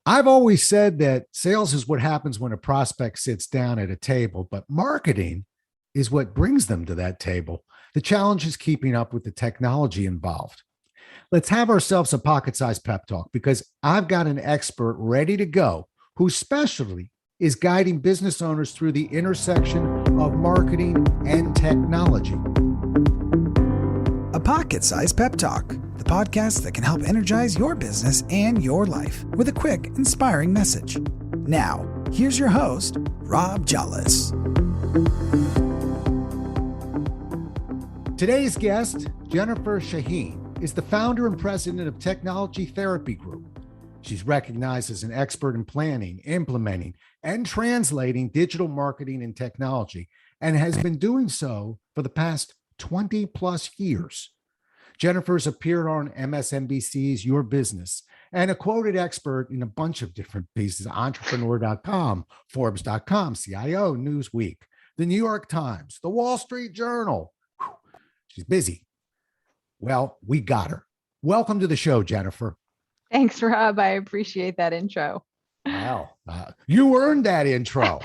I've always said that sales is what happens when a prospect sits down at a table, but marketing is what brings them to that table. The challenge is keeping up with the technology involved. Let's have ourselves a pocket sized pep talk because I've got an expert ready to go whose specialty is guiding business owners through the intersection of marketing and technology. A Pocket Size Pep Talk, the podcast that can help energize your business and your life with a quick, inspiring message. Now, here's your host, Rob Jolles. Today's guest, Jennifer Shaheen, is the founder and president of Technology Therapy Group. She's recognized as an expert in planning, implementing, and translating digital marketing and technology, and has been doing so for the past 20 plus years. Jennifer's appeared on MSNBC's Your Business and a quoted expert in a bunch of different pieces, entrepreneur.com, Forbes.com, CIO, Newsweek, the New York Times, the Wall Street Journal. Whew, she's busy. Well, we got her. Welcome to the show, Jennifer. Thanks, Rob. I appreciate that intro. Wow. You earned that intro.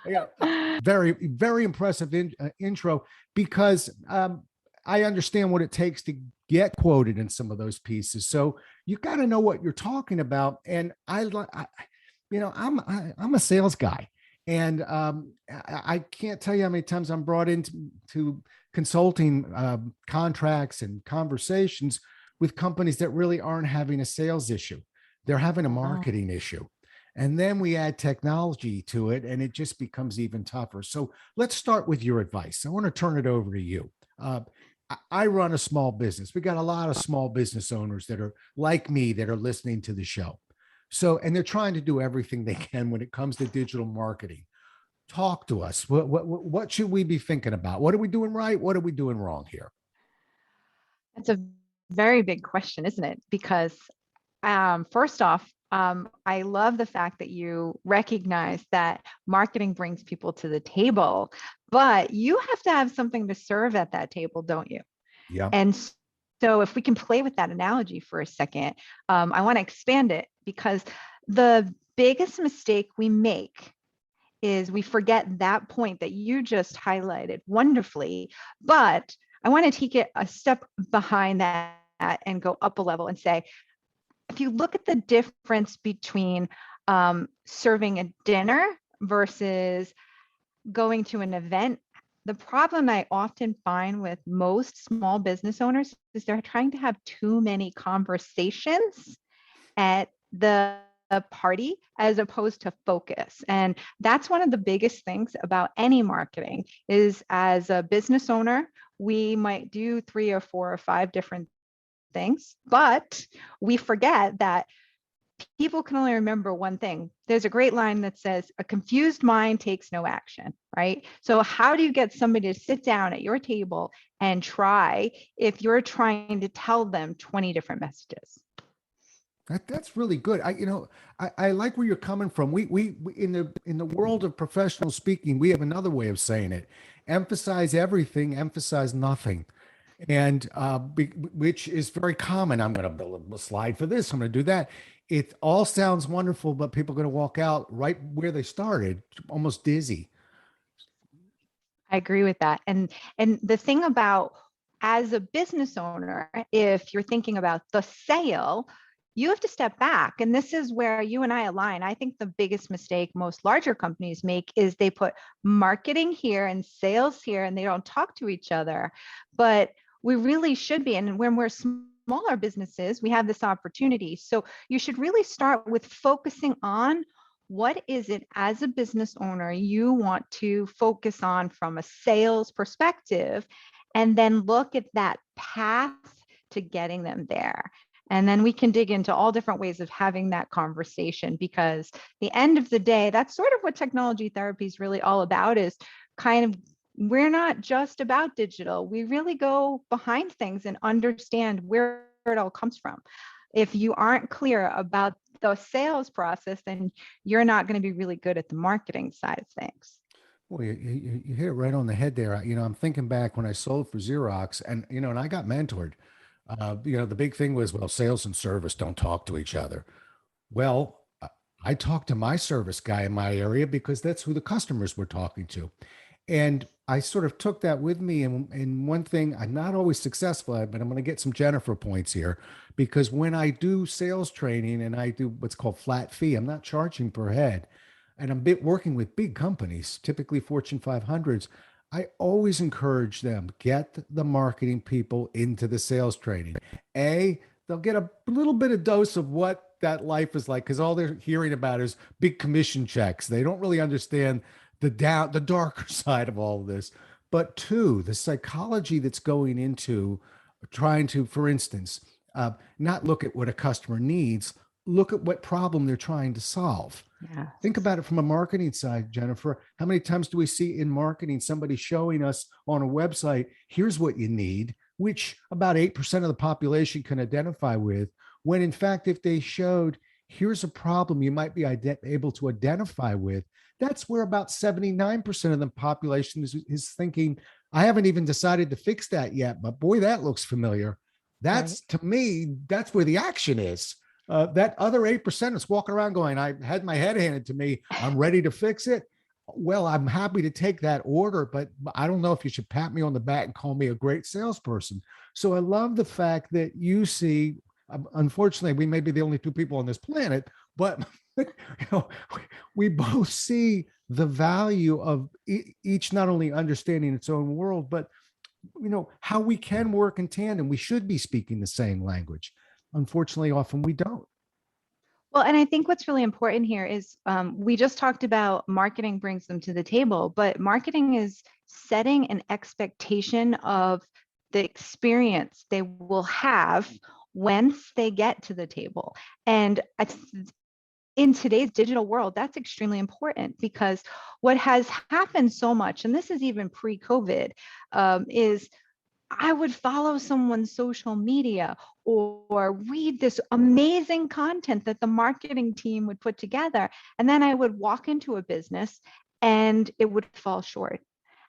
Yeah, very, very impressive intro because I understand what it takes to get quoted in some of those pieces. So you got to know what you're talking about. And I'm a sales guy, and I can't tell you how many times I'm brought into consulting contracts and conversations with companies that really aren't having a sales issue. They're having a marketing issue. And then we add technology to it, and it just becomes even tougher. So let's start with your advice. I want to turn it over to you. I run a small business. We got a lot of small business owners that are like me that are listening to the show. So, and they're trying to do everything they can when it comes to digital marketing. Talk to us. What should we be thinking about? What are we doing right? What are we doing wrong here? That's a very big question, isn't it? Because first off, I love the fact that you recognize that marketing brings people to the table, but you have to have something to serve at that table, don't you? Yeah. And so if we can play with that analogy for a second, I want to expand it because the biggest mistake we make is we forget that point that you just highlighted wonderfully. But I want to take it a step behind that and go up a level and say, if you look at the difference between serving a dinner versus going to an event, the problem I often find with most small business owners is they're trying to have too many conversations at the party as opposed to focus. And that's one of the biggest things about any marketing is as a business owner, we might do 3 or 4 or 5 different things, but we forget that people can only remember one thing. There's a great line that says, a confused mind takes no action, right? So how do you get somebody to sit down at your table and try if you're trying to tell them 20 different messages? That's really good. I like where you're coming from. We in the world of professional speaking, we have another way of saying it. Emphasize everything, emphasize nothing. And which is very common. I'm going to build a slide for this. I'm going to do that. It all sounds wonderful, but people are going to walk out right where they started, almost dizzy. I agree with that. And the thing about as a business owner, if you're thinking about the sale, you have to step back. And this is where you and I align. I think the biggest mistake most larger companies make is they put marketing here and sales here, and they don't talk to each other. But we really should be. And when we're smaller businesses, we have this opportunity. So you should really start with focusing on what is it as a business owner you want to focus on from a sales perspective, and then look at that path to getting them there. And then we can dig into all different ways of having that conversation, because the end of the day, that's sort of what technology therapy is really all about, is kind of, we're not just about digital. We really go behind things and understand where it all comes from. If you aren't clear about the sales process, then you're not going to be really good at the marketing side of things. Well, you hit it right on the head there. I'm thinking back when I sold for Xerox, and and I got mentored. The big thing was, well, sales and service don't talk to each other. Well, I talk to my service guy in my area because that's who the customers were talking to. And I sort of took that with me. And one thing, I'm not always successful at, but I'm going to get some Jennifer points here because when I do sales training and I do what's called flat fee, I'm not charging per head. And working with big companies, typically Fortune 500s. I always encourage them, get the marketing people into the sales training. They'll get a little bit of dose of what that life is like because all they're hearing about is big commission checks. They don't really understand the darker side of all of this. But two, the psychology that's going into trying to, for instance, not look at what a customer needs, look at what problem they're trying to solve. Yeah. Think about it from a marketing side, Jennifer. How many times do we see in marketing somebody showing us on a website, here's what you need, which about 8% of the population can identify with, when in fact, if they showed, here's a problem you might be able to identify with, that's where about 79% of the population is thinking, I haven't even decided to fix that yet, but boy, that looks familiar. That's Right. to me, that's where the action is. That other 8% is walking around going, I had my head handed to me. I'm ready to fix it. Well, I'm happy to take that order, but I don't know if you should pat me on the back and call me a great salesperson. So I love the fact that you see, unfortunately, we may be the only two people on this planet, but you know, we both see the value of each not only understanding its own world, but how we can work in tandem. We should be speaking the same language. Unfortunately, often we don't. Well, and I think what's really important here is we just talked about marketing brings them to the table, but marketing is setting an expectation of the experience they will have once they get to the table. And in today's digital world, that's extremely important because what has happened so much, and this is even pre-COVID, is I would follow someone's social media or read this amazing content that the marketing team would put together. And then I would walk into a business and it would fall short.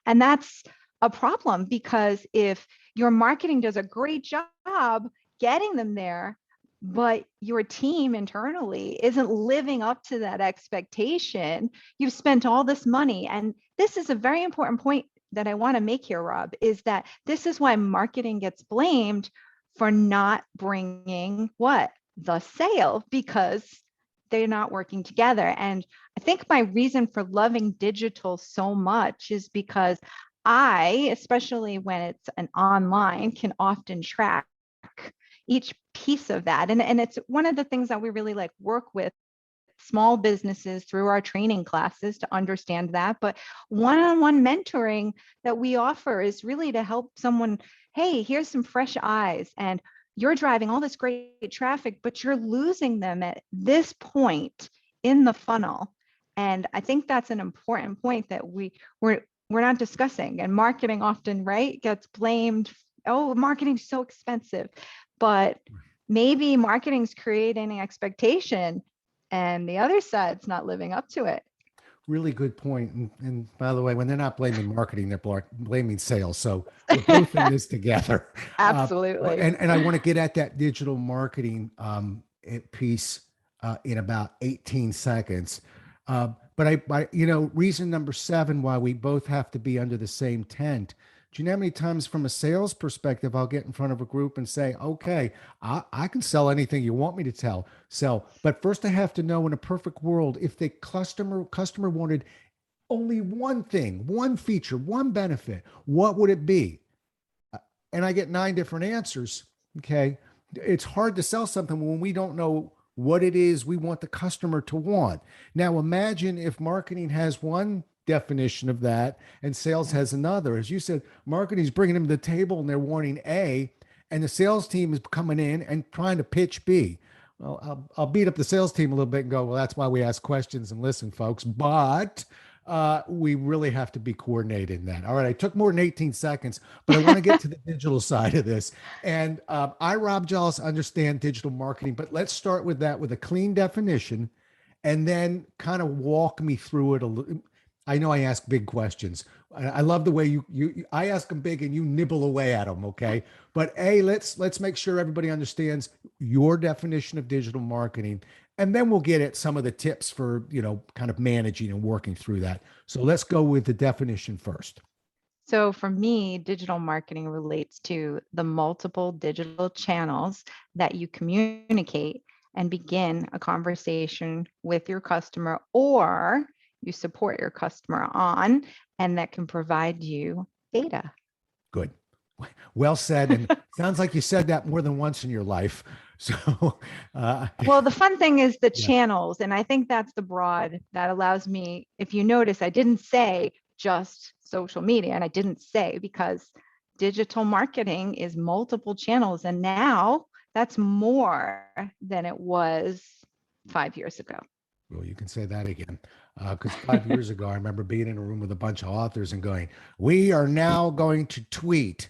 And that's a problem because if your marketing does a great job getting them there, but your team internally isn't living up to that expectation, you've spent all this money. And this is a very important point that I want to make here, Rob, is that this is why marketing gets blamed for not bringing the sale, because they're not working together. And I think my reason for loving digital so much is because I, especially when it's an online, can often track each piece of that. And it's one of the things that we really like work with small businesses through our training classes to understand that. But one-on-one mentoring that we offer is really to help someone, hey, here's some fresh eyes, and you're driving all this great traffic, but you're losing them at this point in the funnel. And I think that's an important point that we're not discussing. And marketing often, right, gets blamed. Oh, marketing's so expensive. But maybe marketing's creating an expectation and the other side's not living up to it. Really good point. And by the way, when they're not blaming marketing, they're blaming sales. So we're both in this together. Absolutely. And I want to get at that digital marketing piece in about 18 seconds. But reason number 7 why we both have to be under the same tent. Do you know how many times from a sales perspective, I'll get in front of a group and say, okay, I can sell anything you want me to sell. But first I have to know, in a perfect world, if the customer wanted only one thing, one feature, one benefit, what would it be? And I get 9 different answers. Okay. It's hard to sell something when we don't know what it is we want the customer to want. Now imagine if marketing has one definition of that and sales has another. As you said, marketing is bringing them to the table and they're wanting A, and the sales team is coming in and trying to pitch B. Well, I'll beat up the sales team a little bit and go, well, that's why we ask questions and listen, folks. But we really have to be coordinated in that. All right, I took more than 18 seconds, but I want to get to the digital side of this. And I, Rob Jolles, understand digital marketing, but let's start with that with a clean definition and then kind of walk me through it a little. I know I ask big questions. I love the way I ask them big and you nibble away at them. Okay. But let's make sure everybody understands your definition of digital marketing. And then we'll get at some of the tips for, kind of managing and working through that. So let's go with the definition first. So for me, digital marketing relates to the multiple digital channels that you communicate and begin a conversation with your customer, or you support your customer on, and that can provide you data. Good. Well said. And sounds like you said that more than once in your life. So, well, the fun thing is the Yeah. channels. And I think that's the broad that allows me, if you notice, I didn't say just social media, and I didn't say because digital marketing is multiple channels. And now that's more than it was 5 years ago. Well, you can say that again. Because 5 years ago, I remember being in a room with a bunch of authors and going, we are now going to tweet.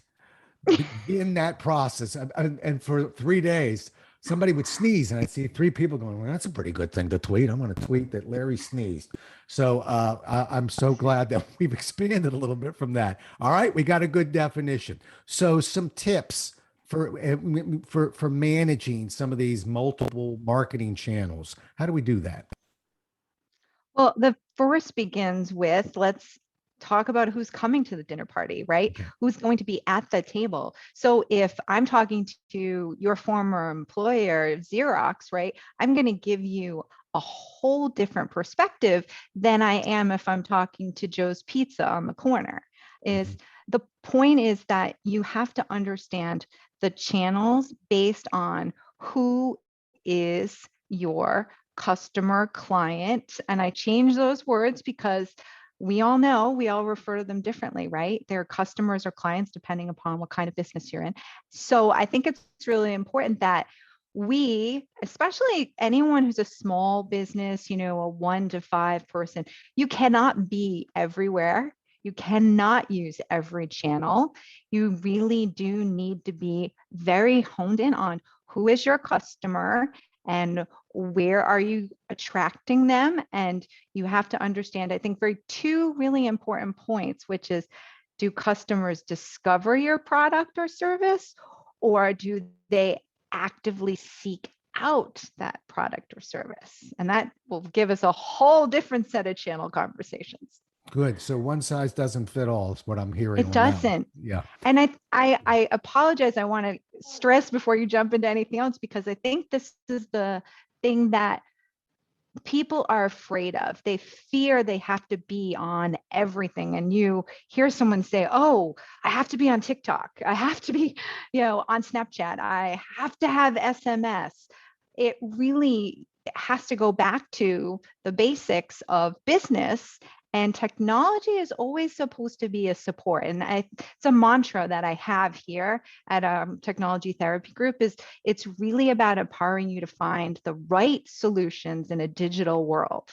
Begin that process. And for 3 days, somebody would sneeze, and I'd see three people going, well, that's a pretty good thing to tweet. I'm going to tweet that Larry sneezed. So I'm so glad that we've expanded a little bit from that. All right, we got a good definition. So some tips for managing some of these multiple marketing channels. How do we do that? Well, the first begins with, let's talk about who's coming to the dinner party, right? Okay. Who's going to be at the table. So if I'm talking to your former employer, Xerox, right, I'm going to give you a whole different perspective than I am if I'm talking to Joe's Pizza on the corner. Is the point is that you have to understand the channels based on who is your customer, client. And I change those words because we all know we all refer to them differently, right? They're customers or clients depending upon what kind of business you're in. So I think it's really important that we, especially anyone who's a small business, a 1 to 5 person, you cannot be everywhere. You cannot use every channel. You really do need to be very honed in on who is your customer and where are you attracting them. And you have to understand, I think, two really important points, which is, do customers discover your product or service, or do they actively seek out that product or service? And that will give us a whole different set of channel conversations. Good. So one size doesn't fit all is what I'm hearing. It doesn't. Yeah. And I apologize. I want to stress before you jump into anything else, because I think this is the thing that people are afraid of. They fear they have to be on everything. And you hear someone say, oh, I have to be on TikTok. I have to be, on Snapchat. I have to have SMS. It really has to go back to the basics of business. And technology is always supposed to be a support. And it's a mantra that I have here at Technology Therapy Group, is it's really about empowering you to find the right solutions in a digital world.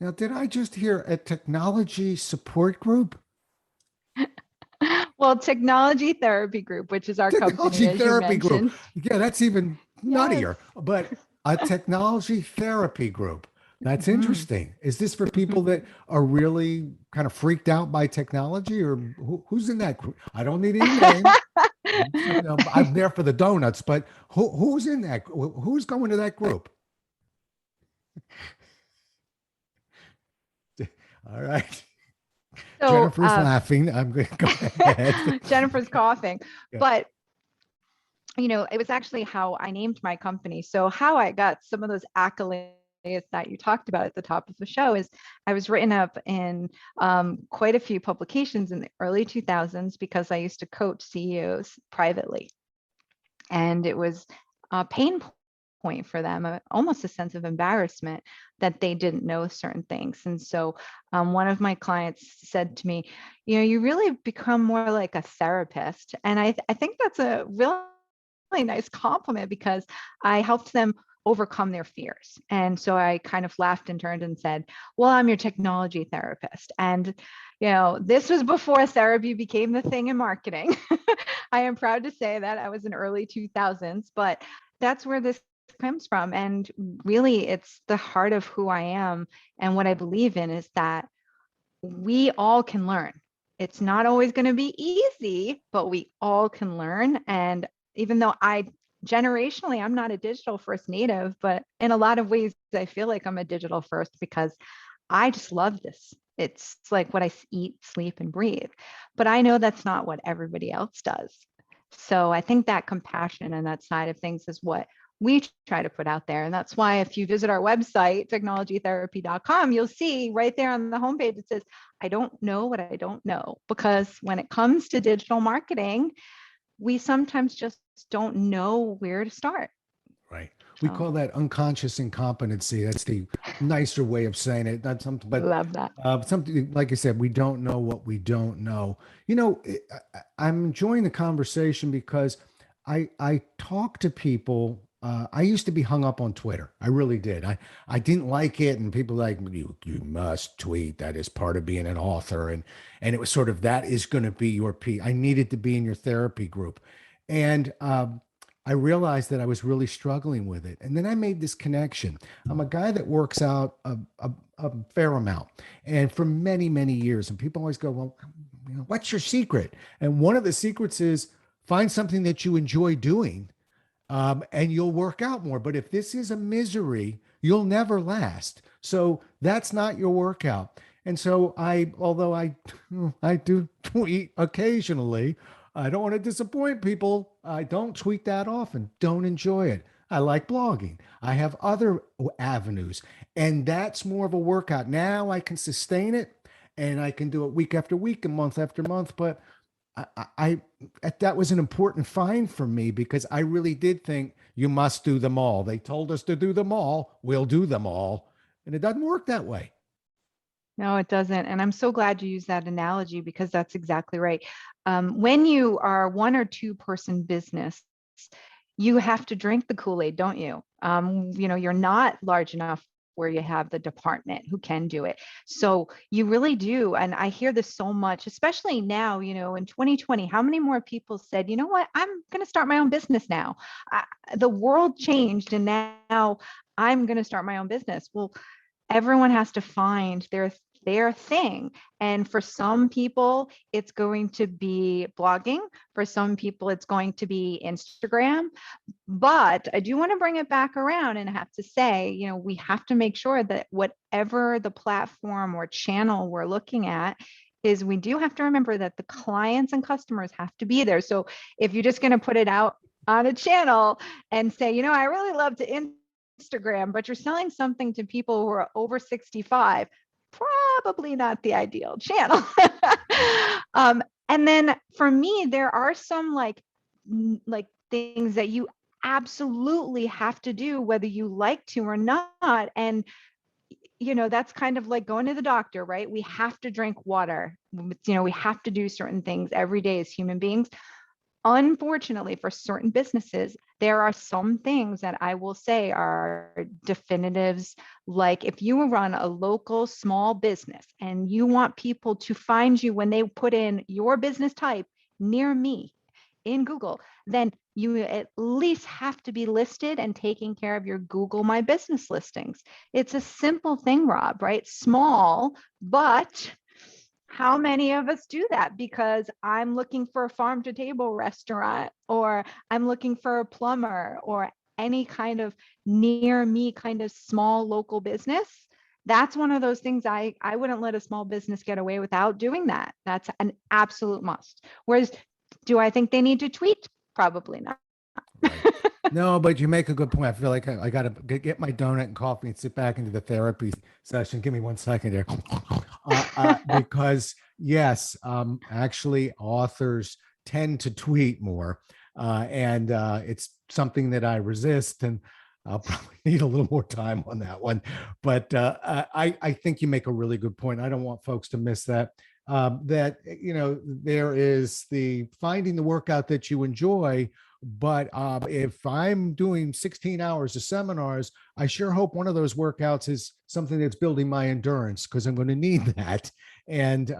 Now, did I just hear a technology support group? Well, Technology Therapy Group, which is our Technology company, therapy as you mentioned. group. Yeah, that's even nuttier. Yes. But a technology therapy group. That's interesting. Is this for people that are really kind of freaked out by technology, or who's in that group? I don't need any name. I'm there for the donuts, but who's in that? Who's going to that group? All right. So, Jennifer's laughing. I'm going to go ahead. Jennifer's coughing. Yeah. But it was actually how I named my company. So how I got some of those accolades that you talked about at the top of the show is I was written up in quite a few publications in the early 2000s because I used to coach CEOs privately. And it was a pain point for them, almost a sense of embarrassment that they didn't know certain things. And so one of my clients said to me, you really become more like a therapist. And I think that's a really nice compliment, because I helped them overcome their fears. And so I kind of laughed and turned and said, well, I'm your technology therapist. And, this was before therapy became the thing in marketing. I am proud to say that I was in early 2000s, but that's where this comes from. And really, it's the heart of who I am. And what I believe in is that we all can learn. It's not always going to be easy, but we all can learn. And even though I generationally, I'm not a digital first native, but in a lot of ways, I feel like I'm a digital first because I just love this. It's like what I eat, sleep, and breathe. But I know that's not what everybody else does. So I think that compassion and that side of things is what we try to put out there. And that's why if you visit our website, technologytherapy.com, you'll see right there on the homepage, it says, I don't know what I don't know. Because when it comes to digital marketing, we sometimes just don't know where to start. Right. We So call that unconscious incompetency. That's the nicer way of saying it. Not something, but love that. something like I said, we don't know what we don't know. You know, I'm enjoying the conversation because I talk to people. I used to be hung up on Twitter. I really did. I didn't like it, and people like you must tweet. That is part of being an author, and it was sort of that is going to be your P. I needed to be in your therapy group, and I realized that I was really struggling with it. And then I made this connection. I'm a guy that works out a fair amount and for many, many years. And people always go, well, you know, what's your secret? And one of the secrets is find something that you enjoy doing, and you'll work out more. But if this is a misery, you'll never last. So that's not your workout. And so although I do tweet occasionally, I don't want to disappoint people. I don't tweet that often. Don't enjoy it. I like blogging. I have other avenues, and that's more of a workout. Now I can sustain it, and I can do it week after week and month after month. But I that was an important find for me because I really did think you must do them all. They told us to do them all. We'll do them all, and it doesn't work that way. No, it doesn't. And I'm so glad you used that analogy because that's exactly right. When you are one or two person business, you have to drink the Kool-Aid, don't you? You're not large enough where you have the department who can do it. So you really do. And I hear this so much, especially now, in 2020, how many more people said, you know what, I'm going to start my own business now. The world changed and now I'm going to start my own business. Well, everyone has to find their thing. And for some people, it's going to be blogging. For some people, it's going to be Instagram. But I do want to bring it back around and I have to say, we have to make sure that whatever the platform or channel we're looking at is, we do have to remember that the clients and customers have to be there. So if you're just going to put it out on a channel and say, I really love to Instagram, but you're selling something to people who are over 65, probably not the ideal channel. And then for me, there are some like things that you absolutely have to do, whether you like to or not. And that's kind of like going to the doctor, right? We have to drink water. We have to do certain things every day as human beings. Unfortunately, for certain businesses, there are some things that I will say are definitives. Like if you run a local small business and you want people to find you when they put in your business type near me in Google, then you at least have to be listed and taking care of your Google My Business listings. It's a simple thing, Rob, right? Small, but how many of us do that? Because I'm looking for a farm to table restaurant, or I'm looking for a plumber, or any kind of near me kind of small local business. That's one of those things I wouldn't let a small business get away without doing that. That's an absolute must. Whereas, do I think they need to tweet? Probably not. Right. No, but you make a good point. I feel like I got to get my donut and coffee and sit back into the therapy session. Give me 1 second here. Because yes, actually authors tend to tweet more, and it's something that I resist, and I'll probably need a little more time on that one. But I think you make a really good point. I don't want folks to miss that. That there is the finding the workout that you enjoy. But if I'm doing 16 hours of seminars, I sure hope one of those workouts is something that's building my endurance, because I'm going to need that. And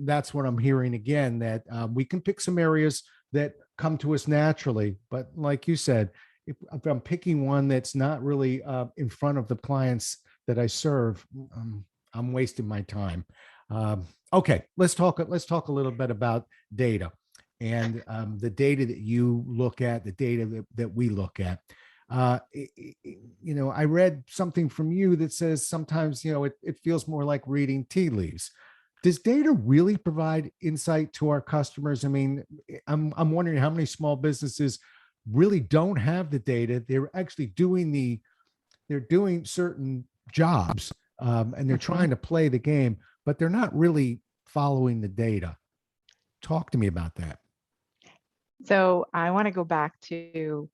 that's what I'm hearing again, that we can pick some areas that come to us naturally. But like you said, if I'm picking one that's not really in front of the clients that I serve, I'm wasting my time. Okay, let's talk a little bit about data. and the data that you look at, the data that we look at. I read something from you that says sometimes, it feels more like reading tea leaves. Does data really provide insight to our customers? I mean, I'm wondering how many small businesses really don't have the data. They're actually they're doing certain jobs, and they're Mhm. trying to play the game, but they're not really following the data. Talk to me about that. So I want to go back to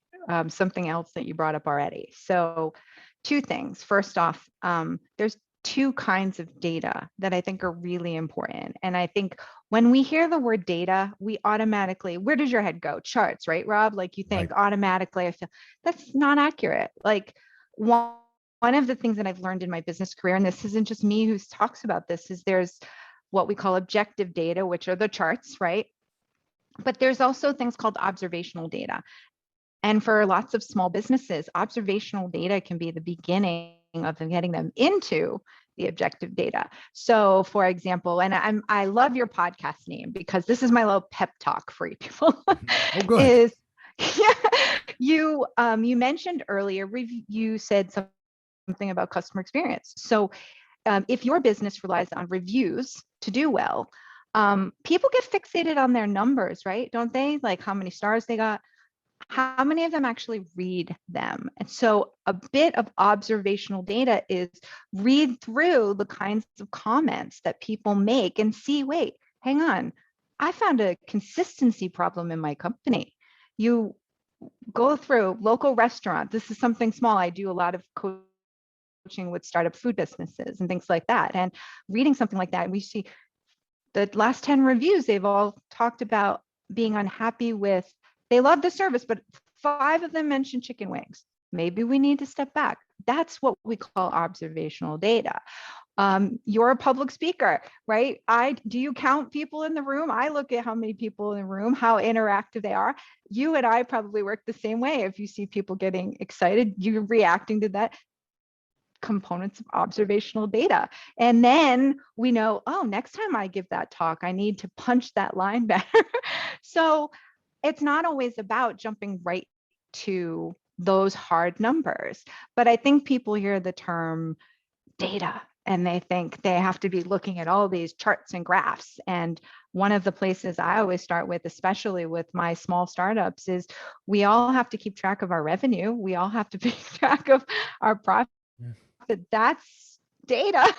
something else that you brought up already. So, two things. First off, there's two kinds of data that I think are really important. And I think when we hear the word data, we automatically, where does your head go? Charts, right, Rob? Like you Right. think automatically, I feel that's not accurate. Like one, one of the things that I've learned in my business career, and this isn't just me who talks about this, is there's what we call objective data, which are the charts, right? But there's also things called observational data. And for lots of small businesses, observational data can be the beginning of them getting them into the objective data. So, for example, and I love your podcast name because this is my little pep talk for you people. Oh, good. Is you mentioned earlier you said something about customer experience. So, if your business relies on reviews to do well, people get fixated on their numbers, right? Don't they? Like how many stars they got, how many of them actually read them? And so a bit of observational data is read through the kinds of comments that people make and see, wait, hang on, I found a consistency problem in my company. You go through local restaurant. This is something small. I do a lot of coaching with startup food businesses and things like that. And reading something like that, we see the last 10 reviews, they've all talked about being unhappy with, they love the service, but 5 of them mentioned chicken wings. Maybe we need to step back. That's what we call observational data. You're a public speaker, right? Do you count people in the room? I look at how many people in the room, how interactive they are. You and I probably work the same way. If you see people getting excited, you're reacting to that, components of observational data. And then we know, oh, next time I give that talk, I need to punch that line better. So it's not always about jumping right to those hard numbers. But I think people hear the term data and they think they have to be looking at all these charts and graphs. And one of the places I always start with, especially with my small startups, is we all have to keep track of our revenue. We all have to keep track of our profit. That's data,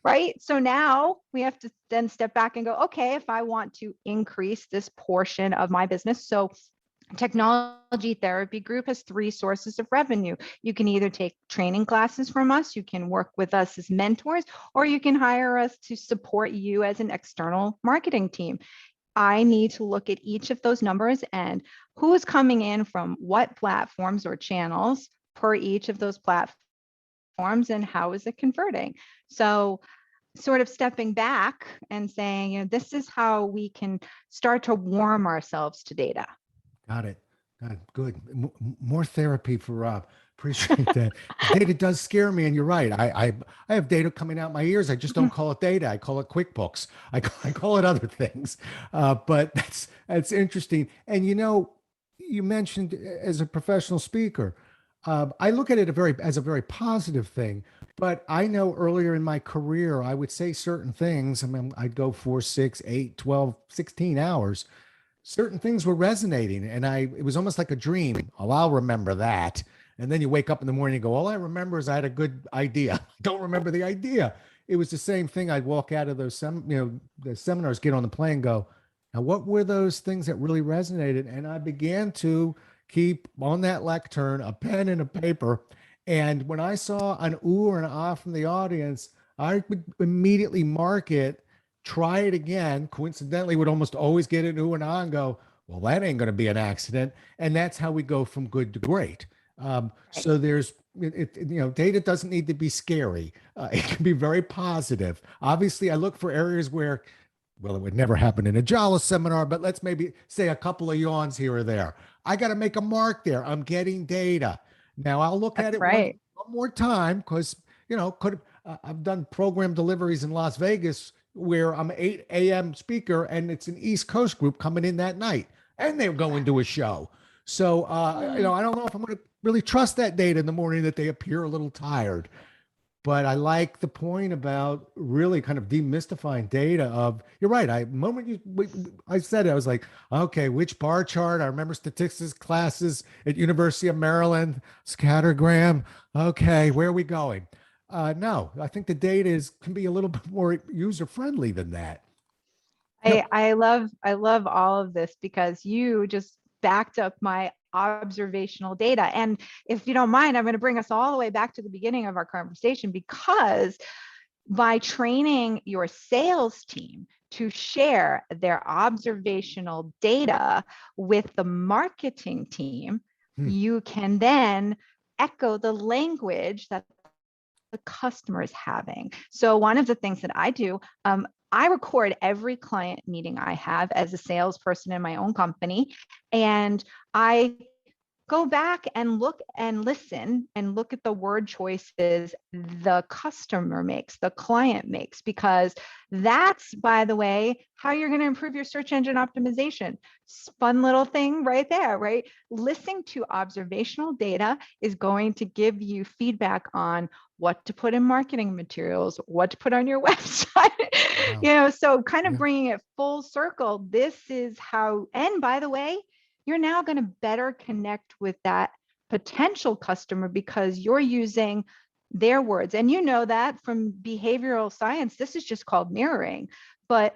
right? So now we have to then step back and go, okay, if I want to increase this portion of my business. So technology therapy group has 3 sources of revenue. You can either take training classes from us, you can work with us as mentors, or you can hire us to support you as an external marketing team. I need to look at each of those numbers and who is coming in from what platforms or channels per each of those platforms and how is it converting. So sort of stepping back and saying, this is how we can start to warm ourselves to data. Got it. Got it. Good. More therapy for Rob. Appreciate that. Data does scare me, and you're right. I have data coming out my ears. I just don't call it data. I call it QuickBooks. I call it other things. But that's interesting. And you mentioned as a professional speaker, I look at it as a very positive thing. But I know earlier in my career, I would say certain things. I mean, I'd go 4, 6, 8, 12, 16 hours. Certain things were resonating, and it was almost like a dream. Oh, I'll remember that. And then you wake up in the morning and go, all I remember is I had a good idea. I don't remember the idea. It was the same thing. I'd walk out of the seminars, get on the plane, go, now what were those things that really resonated? And I began to keep on that lectern a pen and a paper. And when I saw an ooh or an ah from the audience, I would immediately mark it, try it again. Coincidentally, would almost always get an ooh and ah and go, well, that ain't going to be an accident. And that's how we go from good to great. Right. So data doesn't need to be scary. It can be very positive. Obviously, I look for areas where, well, it would never happen in a Jala seminar, but let's maybe say a couple of yawns here or there. I got to make a mark there. I'm getting data. Now I'll look at That's it one right. more time because, I've done program deliveries in Las Vegas. where I'm 8 a.m. speaker and it's an East Coast group coming in that night and they're going to a show. So, I don't know if I'm going to really trust that data in the morning that they appear a little tired. But I like the point about really kind of demystifying data of, you're right. I said it, I was like, okay, which bar chart? I remember statistics classes at University of Maryland, scattergram. Okay, where are we going? No, I think the data can be a little bit more user friendly than that. No, I love all of this because you just backed up my observational data. And if you don't mind, I'm going to bring us all the way back to the beginning of our conversation, because by training your sales team to share their observational data with the marketing team, hmm, you can then echo the language that the customer is having. So one of the things that I do, I record every client meeting I have as a salesperson in my own company, and I go back and look and listen and look at the word choices the customer makes, the client makes, because that's, by the way, how you're going to improve your search engine optimization. Fun little thing right there, right? Listening to observational data is going to give you feedback on what to put in marketing materials, what to put on your website. wow. So kind of Yeah. bringing it full circle. This is how, and by the way, you're now going to better connect with that potential customer because you're using their words. And you know that from behavioral science, this is just called mirroring. But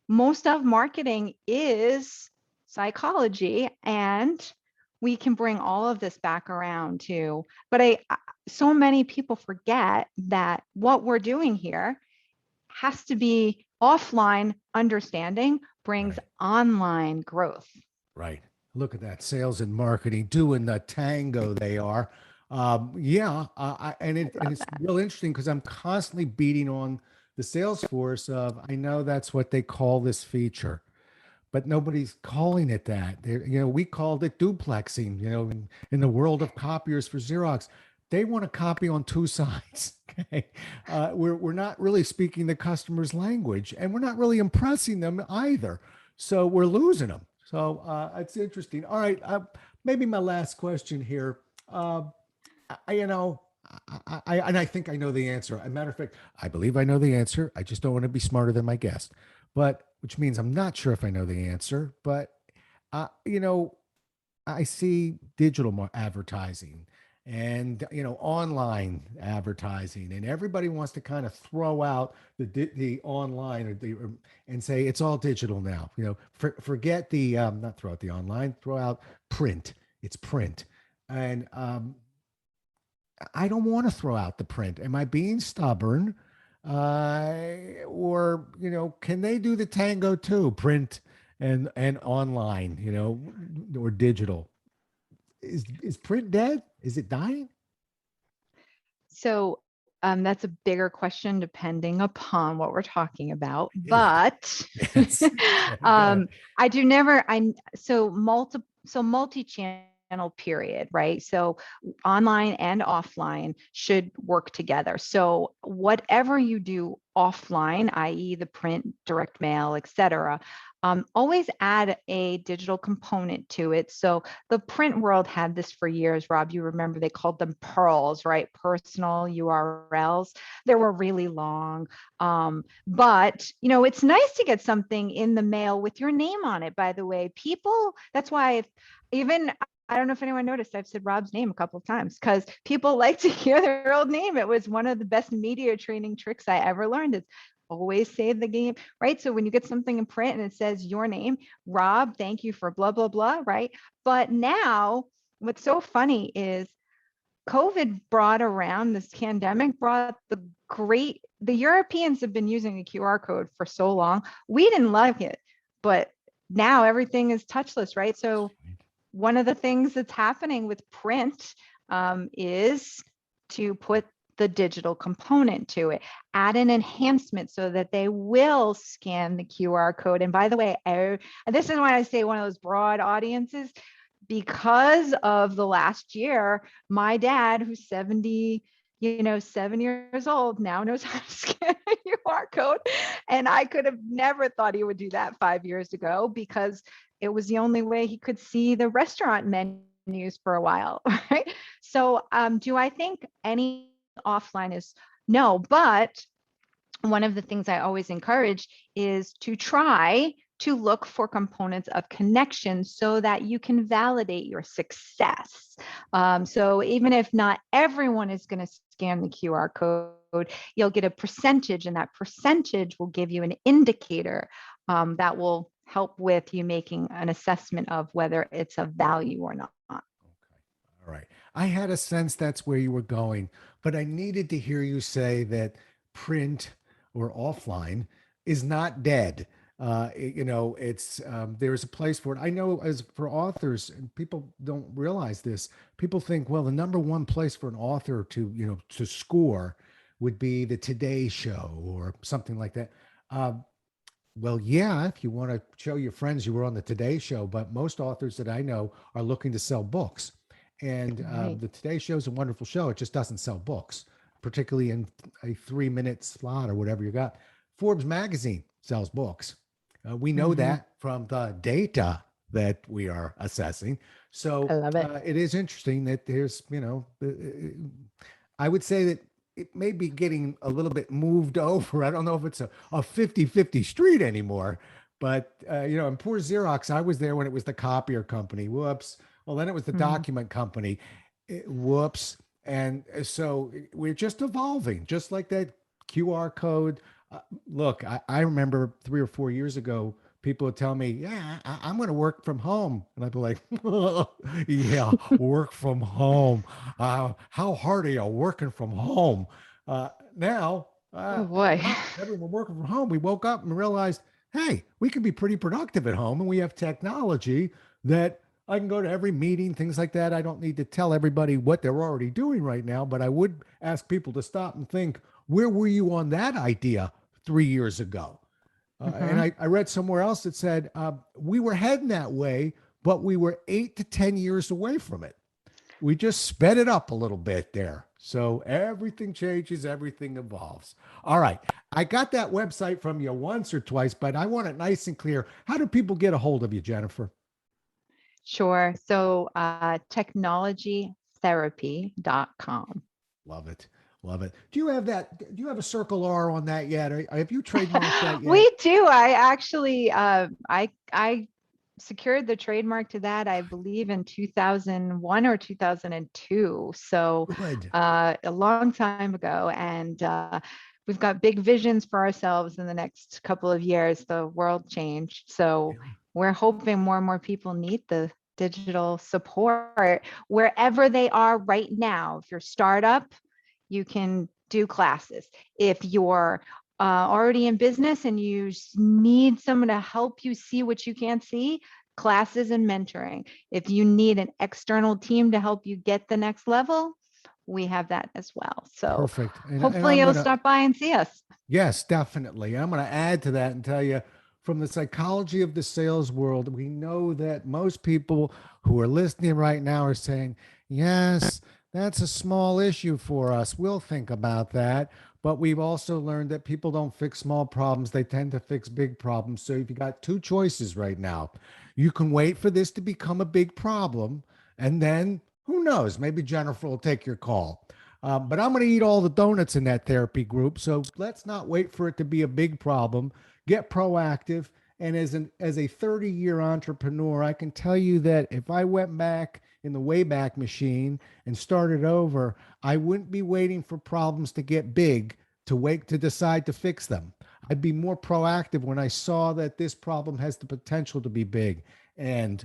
most of marketing is psychology, and we can bring all of this back around too. But so many people forget that what we're doing here has to be offline understanding brings Right. online growth. Right. Look at that, sales and marketing doing the tango they are. Yeah, and Love it's that. real interesting because I'm constantly beating on the sales force of, I know that's what they call this feature, but nobody's calling it that. We called it duplexing, in the world of copiers for Xerox. They want to copy on two sides. Okay. We're not really speaking the customer's language, and we're not really impressing them either. So we're losing them. So it's interesting. All right. Maybe my last question here. Uh, I, you know, and I think I know the answer. As a matter of fact, I believe I know the answer. I just don't want to be smarter than my guest, but which means I'm not sure if I know the answer. But uh, you know, I see digital advertising and online advertising, and everybody wants to kind of throw out the online and say it's all digital now. Forget the not throw out the online, throw out print. It's print, and I don't want to throw out the print. Am I being stubborn? Or, can they do the tango too? Print and online, or digital. Is print dead? Is it dying? So that's a bigger question depending upon what we're talking about. It is. But Yes. Go ahead. I do never, so multi-channel period, right? So online and offline should work together. So whatever you do offline, i.e. the print, direct mail, etc., always add a digital component to it. So the print world had this for years, Rob. You remember they called them pearls, right? Personal URLs. They were really long. But it's nice to get something in the mail with your name on it, by the way. That's why even I don't know if anyone noticed, I've said Rob's name a couple of times because people like to hear their old name. It was one of the best media training tricks I ever learned, is always save the game, right? So when you get something in print and it says your name, Rob, thank you for blah, blah, blah, right? But now what's so funny is COVID brought around, this pandemic brought the Europeans have been using the QR code for so long. We didn't like it, but now everything is touchless, right? So one of the things that's happening with print is to put the digital component to it, add an enhancement so that they will scan the QR code. And by the way, this is why I say one of those broad audiences, because of the last year, my dad, who's 7 years old, now knows how to scan a QR code. And I could have never thought he would do that 5 years ago because it was the only way he could see the restaurant menus for a while. Right. So do I think any offline is no, but one of the things I always encourage is to try to look for components of connection so that you can validate your success. So even if not everyone is going to scan the QR code, you'll get a percentage, and that percentage will give you an indicator that will help with you making an assessment of whether it's of value or not. Okay. All right. I had a sense that's where you were going, but I needed to hear you say that print or offline is not dead. It's there's a place for it. I know as for authors, and people don't realize this. People think, well, the number one place for an author to to score would be the Today Show or something like that. Uh, well, yeah, if you want to show your friends you were on the Today Show, but most authors that I know are looking to sell books. And Right. the Today Show is a wonderful show. It just doesn't sell books, particularly in a 3 minute slot or whatever you got. Forbes magazine sells books. We know Mm-hmm. that from the data that we are assessing. I So love it. it is interesting that there's, I would say that it may be getting a little bit moved over. I don't know if it's a 50-50 street anymore, but in poor Xerox, I was there when it was the copier company. Whoops. Well, then it was the Mhm. document company. Whoops. And so we're just evolving, just like that QR code. Look, I remember 3 or 4 years ago, people would tell me, yeah, I'm going to work from home. And I'd be like, yeah, work from home. How hard are you working from home? Now, Oh boy. not everyone working from home. We woke up and realized, hey, we can be pretty productive at home, and we have technology that I can go to every meeting, things like that. I don't need to tell everybody what they're already doing right now, but I would ask people to stop and think, where were you on that idea 3 years ago? And Hmm. I read somewhere else that said we were heading that way, but we were 8 to 10 years away from it. We just sped it up a little bit there. So everything changes, everything evolves. All right. I got that website from you once or twice, but I want it nice and clear. How do people get a hold of you, Jennifer? Sure. So technologytherapy.com. Love it. Love it. Do you have that? Do you have a circle R on that yet? Have you trademarked that yet? We do. I actually I secured the trademark to that, I believe, in 2001 or 2002. So Good. a long time ago. And we've got big visions for ourselves in the next couple of years. The world changed. So Yeah. we're hoping more and more people need the digital support wherever they are right now. If you're a startup, you can do classes. If you're already in business and you need someone to help you see what you can't see, classes and mentoring. If you need an external team to help you get the next level, we have that as well. So Perfect. And hopefully I'm you'll gonna stop by and see us. yes, definitely. I'm gonna add to that and tell you from the psychology of the sales world, we know that most people who are listening right now are saying, yes, that's a small issue for us. We'll think about that. But we've also learned that people don't fix small problems, they tend to fix big problems. So if you got two choices right now, you can wait for this to become a big problem, and then who knows, maybe Jennifer will take your call. But I'm going to eat all the donuts in that therapy group. So let's not wait for it to be a big problem. Get proactive. And as a 30-year entrepreneur, I can tell you that if I went back in the Wayback Machine and started over, I wouldn't be waiting for problems to get big to wait to decide to fix them. I'd be more proactive when I saw that this problem has the potential to be big. And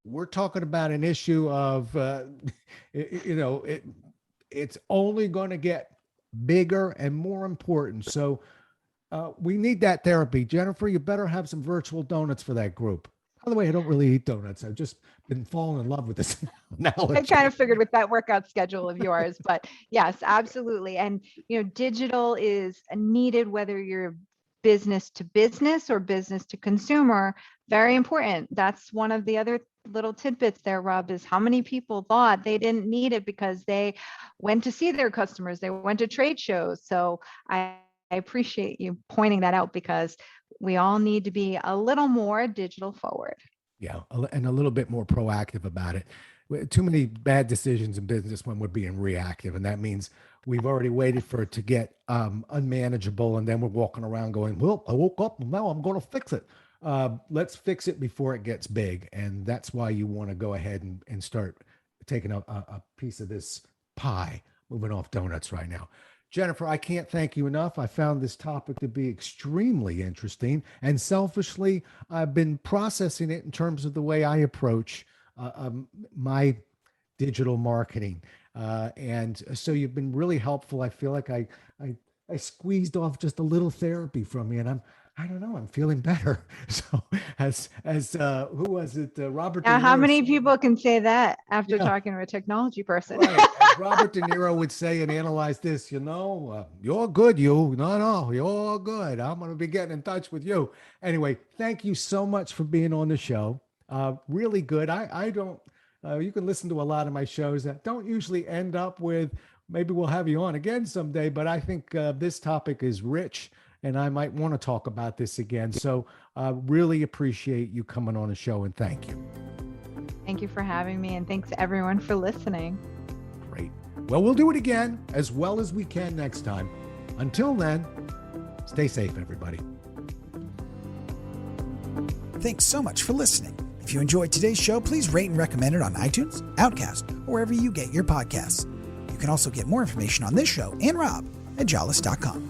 we're talking about an issue of, it's only going to get bigger and more important. So we need that therapy. Jennifer, you better have some virtual donuts for that group. By the way, I don't really eat donuts. I've just been falling in love with this I kind analogy. of figured with that workout schedule of yours, but yes, absolutely. And digital is needed whether you're business to business or business to consumer. Very important. That's one of the other little tidbits there, Rob, is how many people thought they didn't need it because they went to see their customers, they went to trade shows. So I appreciate you pointing that out because we all need to be a little more digital forward. Yeah, and a little bit more proactive about it. Too many bad decisions in business when we're being reactive, and that means we've already waited for it to get unmanageable, and then we're walking around going, "Well, I woke up, and now I'm going to fix it." Let's fix it before it gets big, and that's why you want to go ahead and start taking a piece of this pie. Moving off donuts right now. Jennifer, I can't thank you enough. I found this topic to be extremely interesting, and selfishly, I've been processing it in terms of the way I approach my digital marketing. And so you've been really helpful. I feel like I squeezed off just a little therapy from you, and I don't know, I'm feeling better. So as who was it? Robert. Now, De how Niro many said- people can say that after Yeah. talking to a technology person? Right. As Robert De Niro would say and analyze this, you're good, you. No, you're good. I'm going to be getting in touch with you. Anyway, thank you so much for being on the show. Really good. I don't, you can listen to a lot of my shows that don't usually end up with, maybe we'll have you on again someday, but I think this topic is rich and I might want to talk about this again. So really appreciate you coming on the show and thank you. Thank you for having me, and thanks everyone for listening. Great. Well, we'll do it again as well as we can next time. Until then, stay safe, everybody. Thanks so much for listening. If you enjoyed today's show, please rate and recommend it on iTunes, Outcast, or wherever you get your podcasts. You can also get more information on this show and Rob at jollis.com.